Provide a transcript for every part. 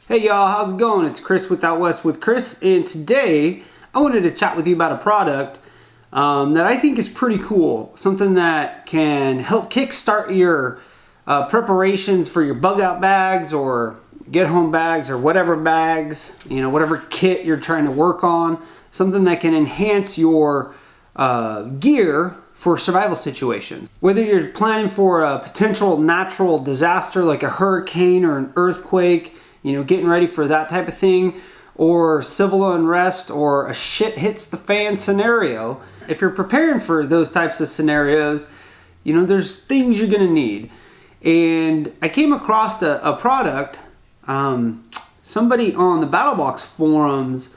Hey y'all, how's it going? It's Chris with Out West with Chris, and today I wanted to chat with you about a product that I think is pretty cool. Something that can help kickstart your preparations for your bug out bags or get home bags or whatever bags, whatever kit you're trying to work on. Something that can enhance your gear for survival situations. Whether you're planning for a potential natural disaster like a hurricane or an earthquake, getting ready for that type of thing, or civil unrest or a shit hits the fan scenario. If you're preparing for those types of scenarios, there's things you're gonna need. And I came across a product, somebody on the BattleBox forums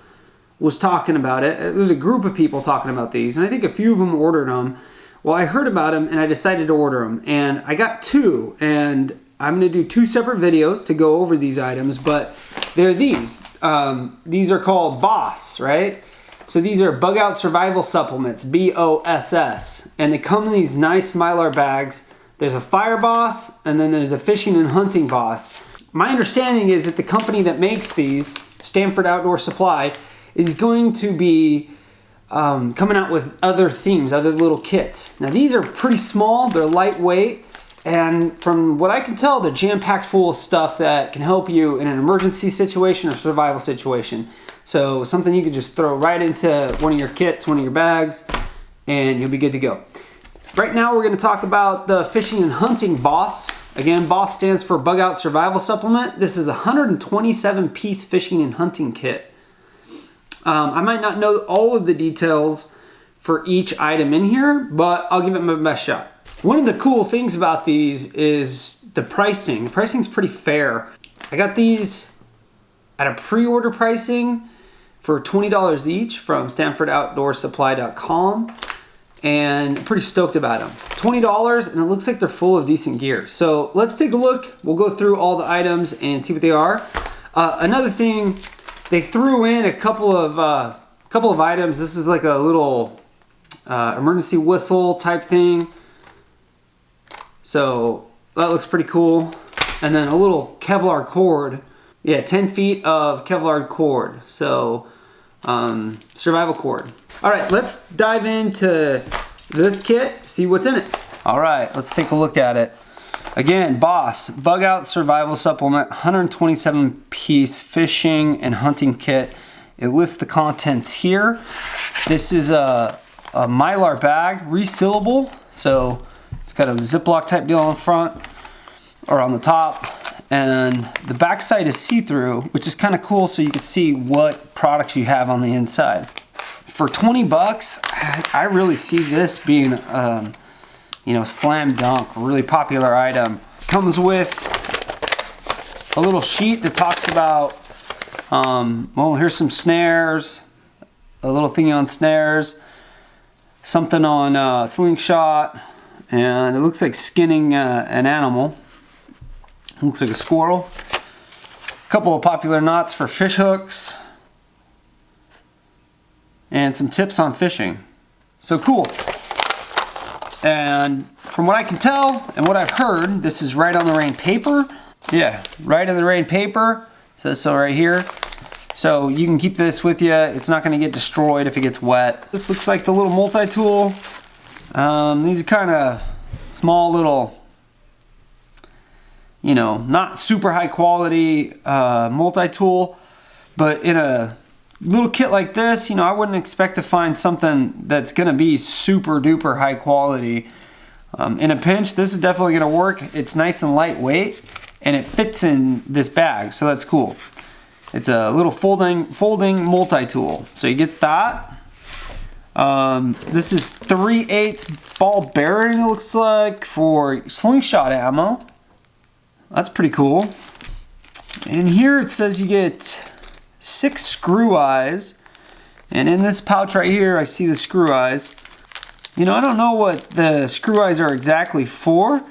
was talking about it. It was a group of people talking about these, and I think a few of them ordered them. Well, I heard about them and I decided to order them, and I got two, and I'm going to do two separate videos to go over these items, but they're these. These are called B.O.S.S, right? So these are Bug Out Survival Supplements, B.O.S.S. And they come in these nice mylar bags. There's a fire B.O.S, and then there's a fishing and hunting B.O.S. My understanding is that the company that makes these, Stanford Outdoor Supply, is going to be coming out with other themes, other little kits. Now these are pretty small, they're lightweight, and from what I can tell, they're jam-packed full of stuff that can help you in an emergency situation or survival situation. So something you can just throw right into one of your kits, one of your bags, and you'll be good to go. Right now we're going to talk about the Fishing and Hunting B.O.S. Again, B.O.S. stands for Bug Out Survival Supplement. This is a 127-piece fishing and hunting kit. I might not know all of the details for each item in here, but I'll give it my best shot. One of the cool things about these is the pricing. The pricing's pretty fair. I got these at a pre-order pricing for $20 each from StanfordOutdoorSupply.com, and I'm pretty stoked about them. $20, and it looks like they're full of decent gear. So let's take a look. We'll go through all the items and see what they are. Another thing, they threw in a couple of items. This is like a little emergency whistle type thing. So that looks pretty cool. And then a little Kevlar cord. Yeah, 10 feet of Kevlar cord. So survival cord. All right, let's dive into this kit, see what's in it. All right, let's take a look at it. Again, B.O.S. Bug Out Survival Supplement, 127-piece fishing and hunting kit. It lists the contents here. This is a mylar bag, resealable. So it's got a Ziploc type deal on the front or on the top, and the back side is see-through, which is kind of cool, so you can see what products you have on the inside. For 20 bucks, I really see this being slam dunk, a really popular item. Comes with a little sheet that talks about, well, here's some snares, a little thingy on snares, something on slingshot, and it looks like skinning an animal. It looks like a squirrel. A couple of popular knots for fish hooks, and some tips on fishing. So cool. And from what I can tell and what I've heard, this is right on the rain paper. Yeah, right on the rain paper. It says so right here. So you can keep this with you. It's not going to get destroyed if it gets wet. This looks like the little multi-tool. These are kind of small little, not super high quality multi-tool, but in a little kit like this, I wouldn't expect to find something that's going to be super duper high quality. In a pinch, this is definitely going to work. It's nice and lightweight, and it fits in this bag, so that's cool. It's a little folding multi-tool. So you get that. This is 3/8 ball bearing, it looks like, for slingshot ammo. That's pretty cool. And here it says you get 6 screw eyes, and in this pouch right here I see the screw eyes. I don't know what the screw eyes are exactly for,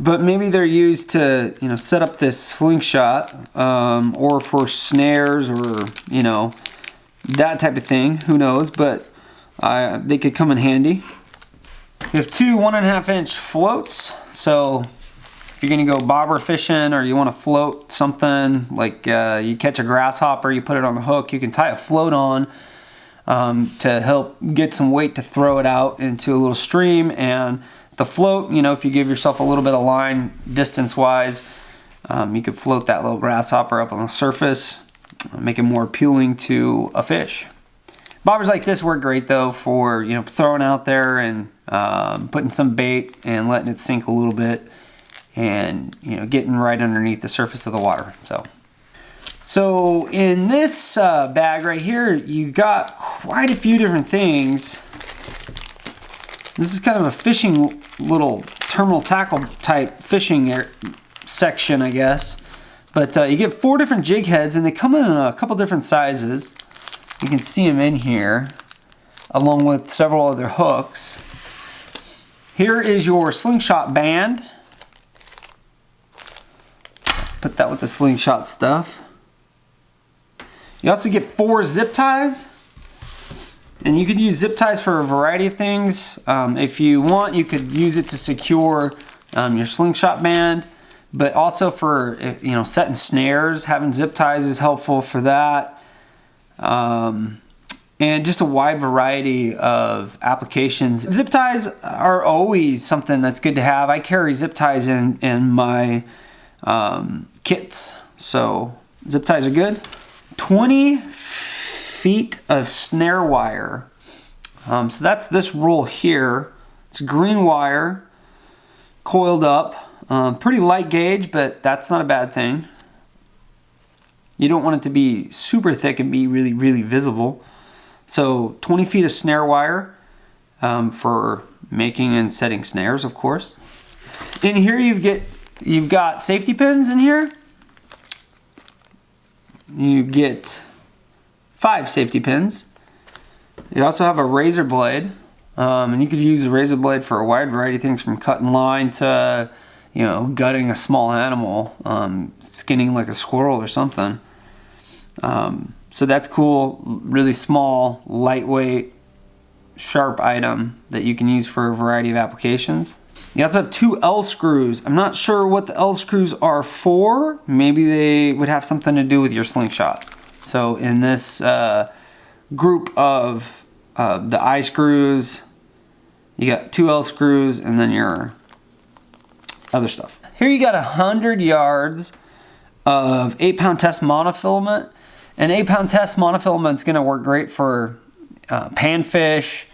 but maybe they're used to set up this slingshot, or for snares, or that type of thing. Who knows? But they could come in handy. We have two 1.5-inch floats, so If you're gonna go bobber fishing or you wanna float something, like you catch a grasshopper, you put it on a hook, you can tie a float on to help get some weight to throw it out into a little stream. And the float, you know, if you give yourself a little bit of line distance-wise, you could float that little grasshopper up on the surface, make it more appealing to a fish. Bobbers like this work great though for, you know, throwing out there and putting some bait and letting it sink a little bit, and, you know, getting right underneath the surface of the water. So in this bag right here, you got quite a few different things. This is kind of a fishing little terminal tackle type fishing section, I guess. But you get 4 different jig heads, and they come in a couple different sizes. You can see them in here, along with several other hooks. Here is your slingshot band. Put that with the slingshot stuff. You also get 4 zip ties. And you could use zip ties for a variety of things. If you want, you could use it to secure your slingshot band, but also for, you know, setting snares. Having zip ties is helpful for that. And just a wide variety of applications. Zip ties are always something that's good to have. I carry zip ties in my kits, so zip ties are good. 20 feet of snare wire. So that's this roll here. It's green wire, coiled up. Pretty light gauge, but that's not a bad thing. You don't want it to be super thick and be really, really visible. So 20 feet of snare wire for making and setting snares, of course. In here you've got safety pins in here. You get 5 safety pins. You also have a razor blade, and you could use a razor blade for a wide variety of things, from cutting line to, you know, gutting a small animal, skinning like a squirrel or something. So that's cool. Really small, lightweight, sharp item that you can use for a variety of applications. You also have 2 L screws. I'm not sure what the L screws are for. Maybe they would have something to do with your slingshot. So in this group of the I screws, you got 2 L screws and then your other stuff. Here you got 100 yards of 8-pound test monofilament. And 8-pound test monofilament is going to work great for panfish,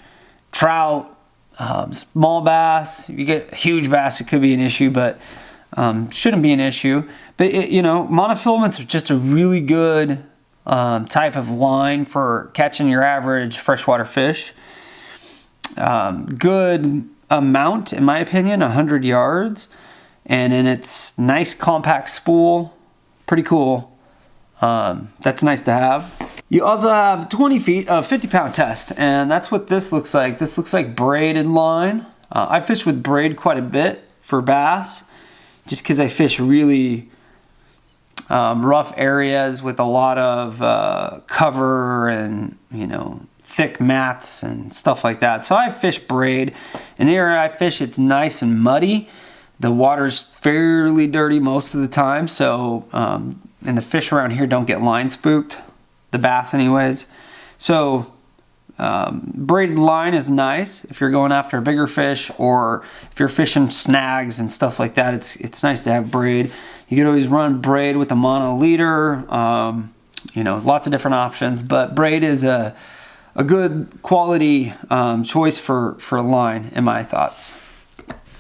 trout, small bass. If you get huge bass, it could be an issue, but shouldn't be an issue. But you know, monofilaments are just a really good type of line for catching your average freshwater fish. Good amount, in my opinion, 100 yards. And in its nice compact spool, pretty cool. That's nice to have. You also have 20 feet of 50-pound test, and that's what this looks like. This looks like braided line. I fish with braid quite a bit for bass, just because I fish really rough areas with a lot of cover and, you know, thick mats and stuff like that. So I fish braid, and the area I fish, it's nice and muddy. The water's fairly dirty most of the time, so and the fish around here don't get line spooked, the bass anyways. So braided line is nice if you're going after a bigger fish, or if you're fishing snags and stuff like that. It's nice to have braid. You could always run braid with a mono leader. You know, lots of different options, but braid is a good quality choice for line, in my thoughts.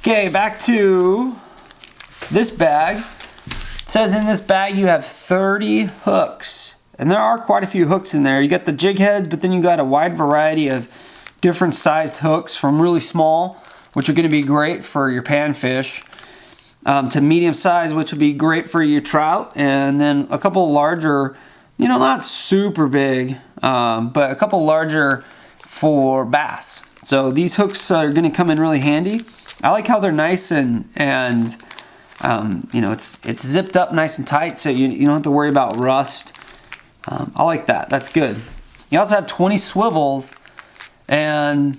Okay, back to this bag. It says in this bag you have 30 hooks, and there are quite a few hooks in there. You got the jig heads, but then you got a wide variety of different sized hooks, from really small, which are going to be great for your panfish, to medium size, which would be great for your trout, and then a couple larger, you know, not super big, but a couple larger for bass. So these hooks are going to come in really handy. I like how they're nice and you know, it's zipped up nice and tight, so you don't have to worry about rust. I like that. That's good. You also have 20 swivels, and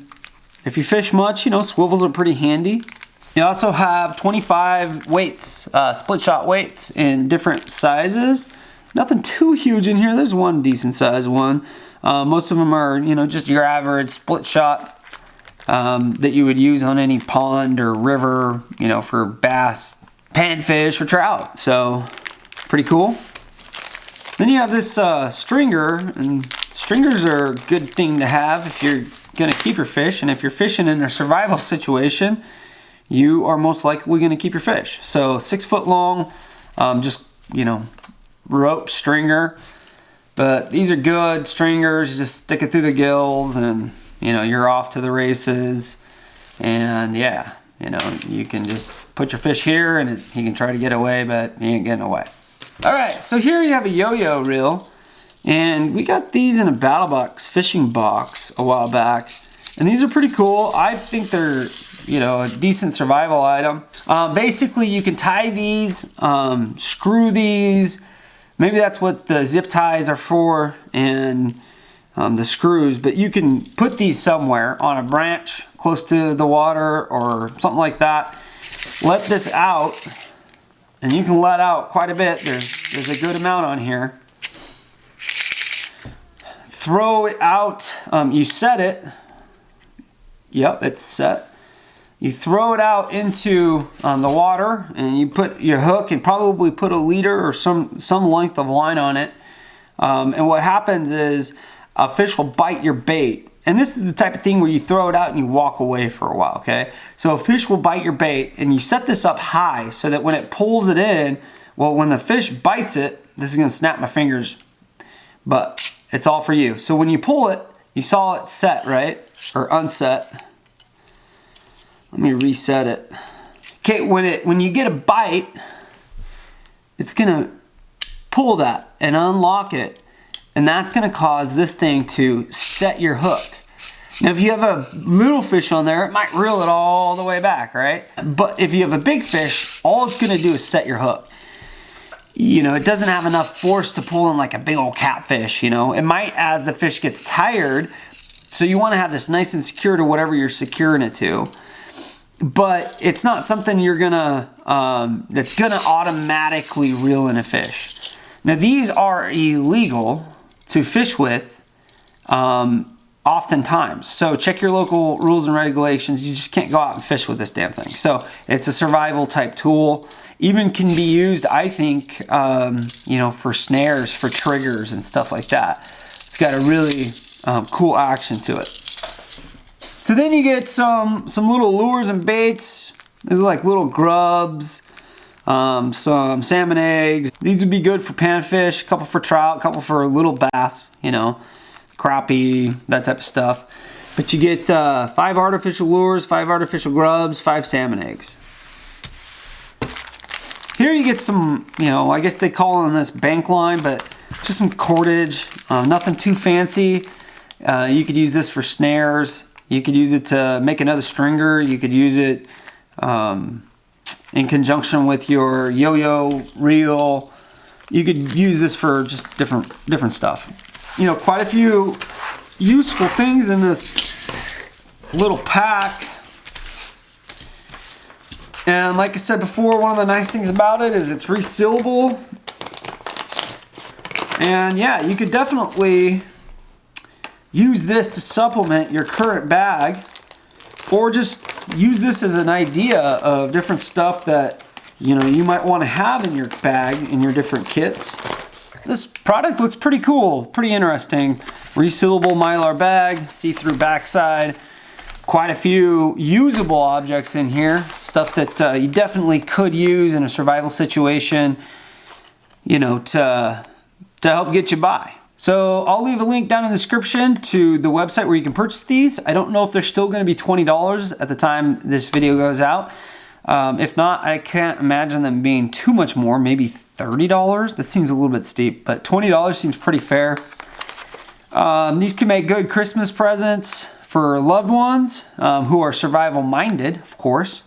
if you fish much, you know, swivels are pretty handy. You also have 25 weights, split shot weights in different sizes. Nothing too huge in here. There's one decent sized one. Most of them are, you know, just your average split shot that you would use on any pond or river, you know, for bass, panfish, or trout. So pretty cool. Then you have this stringer, and stringers are a good thing to have if you're gonna keep your fish, and if you're fishing in a survival situation, you are most likely gonna keep your fish. So 6 foot long, just, you know, rope stringer. But these are good stringers. You just stick it through the gills and, you know, you're off to the races. And yeah, you know, you can just put your fish here and he can try to get away, but he ain't getting away. All right, so here you have a yo-yo reel. And we got these in a Battle Box fishing box a while back. And these are pretty cool. I think they're, you know, a decent survival item. Basically, you can tie these, screw these. Maybe that's what the zip ties are for, and the screws. But you can put these somewhere on a branch close to the water or something like that. Let this out, and you can let out quite a bit. There's a good amount on here. Throw it out. You set it. Yep, it's set. You throw it out into the water, and you put your hook and probably put a leader or some length of line on it. And what happens is a fish will bite your bait. And this is the type of thing where you throw it out and you walk away for a while, okay? So a fish will bite your bait, and you set this up high so that when it pulls it in, well, when the fish bites it, this is gonna snap my fingers, but it's all for you. So when you pull it, you saw it set, right? Or unset. Let me reset it. Okay, when you get a bite, it's gonna pull that and unlock it, and that's gonna cause this thing to set your hook. Now, if you have a little fish on there, it might reel it all the way back, right? But if you have a big fish, all it's gonna do is set your hook. You know, it doesn't have enough force to pull in like a big old catfish, you know. It might as the fish gets tired, so you wanna have this nice and secure to whatever you're securing it to. But it's not something you're gonna, that's gonna automatically reel in a fish. Now, these are illegal to fish with oftentimes. So check your local rules and regulations. You just can't go out and fish with this damn thing. So it's a survival type tool. Even can be used, I think, you know, for snares, for triggers and stuff like that. It's got a really cool action to it. So then you get some little lures and baits. They're like little grubs, some salmon eggs. These would be good for panfish, a couple for trout, a couple for little bass, you know, crappie, that type of stuff. But you get 5 artificial lures, 5 artificial grubs, 5 salmon eggs. Here you get some, you know, I guess they call it this bank line, but just some cordage, nothing too fancy. You could use this for snares. You could use it to make another stringer. You could use it in conjunction with your yo-yo reel. You could use this for just different stuff. You know, quite a few useful things in this little pack. And like I said before, one of the nice things about it is it's resealable. And yeah, you could definitely use this to supplement your current bag, or just use this as an idea of different stuff that, you know, you might want to have in your bag, in your different kits. This product looks pretty cool, pretty interesting. Resealable mylar bag, see-through backside. Quite a few usable objects in here, stuff that you definitely could use in a survival situation, you know, to help get you by. So I'll leave a link down in the description to the website where you can purchase these. I don't know if they're still going to be $20 at the time this video goes out. If not, I can't imagine them being too much more, maybe $30. That seems a little bit steep, but $20 seems pretty fair. These can make good Christmas presents for loved ones who are survival minded, of course.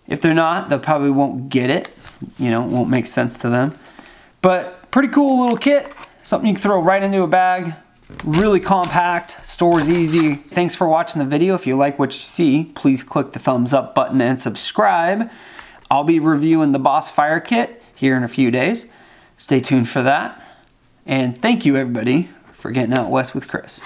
If they're not, they probably won't get it. You know, it won't make sense to them. But pretty cool little kit. Something you can throw right into a bag. Really compact, stores easy. Thanks for watching the video. If you like what you see, please click the thumbs up button and subscribe. I'll be reviewing the B.O.S. Fire Kit here in a few days. Stay tuned for that. And thank you everybody for getting out west with Chris.